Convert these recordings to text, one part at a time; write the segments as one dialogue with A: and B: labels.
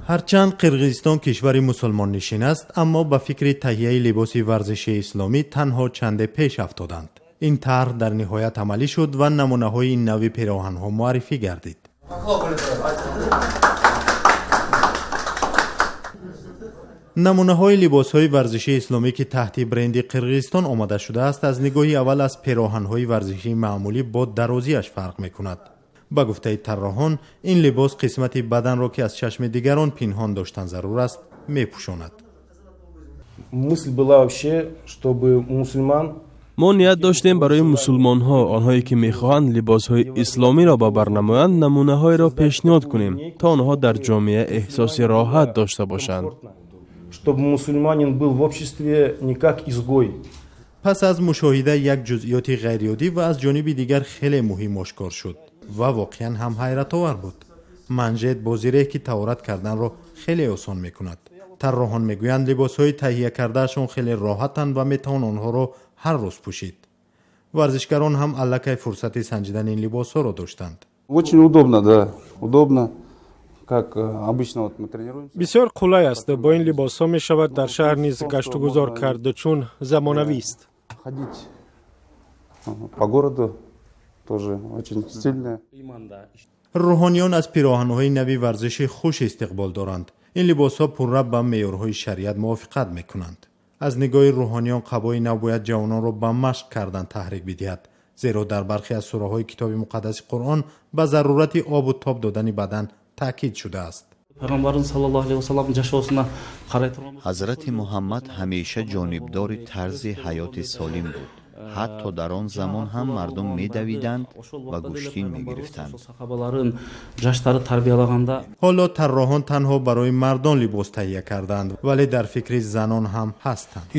A: هرچند قرقیزستان کشوری مسلمان نشین است، اما با فکر تهیه لباس ورزشی اسلامی تنها چند پیش افتادند. این طرح در نهایت عملی شد و نمونه‌های این نوع پیراهن‌ها معرفی گردید. نمونه‌های لباس‌های ورزشی اسلامی که تحت برند قرقیزستان آماده شده است، از نگاه اول از پیراهن‌های ورزشی معمولی با درازیش فرق می‌کند. با گفته طراحان، این لباس قسمت بدن را که از چشم دیگران پنهان داشتن ضرور است می‌پوشاند.
B: ما نیت داشتیم برای مسلمان ها، آنهایی که میخواهند لباس های اسلامی را با برنمایند، نمونه های را پیشنهاد کنیم تا آنها در جامعه احساس راحت داشته باشند.
A: پس از مشاهده یک جزئیات غیرعادی و از جانب دیگر خیلی مهم آشکار شد و واقعا هم حیرت آور بود. منجد با زیره که تورات کردن را خیلی آسان میکند. طراحان میگویند لباس‌های تهیه کردهشون خیلی راحتند و میتوان آنها را هر روز پوشید. ورزشکاران هم الکی فرصت سنجیدن این لباس‌ها را داشتند.
C: بسیار قولای است. با این لباس‌ها می شود در شهر نیز گشت و گذار کرد چون زمانوی است.
A: روحانیان از پیراهن‌های نوی ورزشی خوش استقبال دارند. این لباس‌ها پرربط با معیارهای شریعت موافقت می‌کنند. از نگاه روحانیان قبای نو باید جوانان را به مشق کردن تحریک بدهد، زیرا در برخی از سوره‌های کتاب مقدس قرآن به ضرورت آب و تاب دادن بدن تاکید شده است.
D: حضرت محمد همیشه جانبدار طرز حیات سالم بود. حتی در آن زمان هم مردم می‌دویدند و گوشتین می‌گرفتند.
A: حالا طراحان تنها برای مردان لباس تهیه کردند، ولی در فکر زنان هم هستند.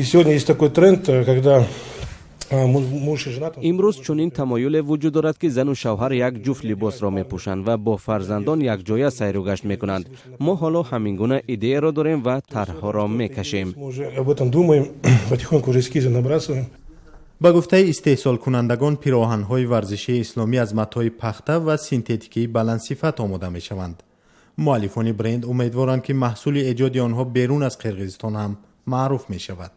B: امروز چنین تمایل وجود دارد که زن و شوهر یک جفت لباس را میپوشند و با فرزندان یک جای سیر و گشت میکنند. ما حالا همین گونه ایده را داریم و طرح‌ها را میکشیم.
A: با گفته استحصال کنندگان، پیراهن‌های ورزشی اسلامی از متای پخته و سینتتیکی بلند صفت آماده میشوند. مؤلفان برند امیدوارند که محصول ایجاد آنها بیرون از قرقیزستان هم معروف می شود.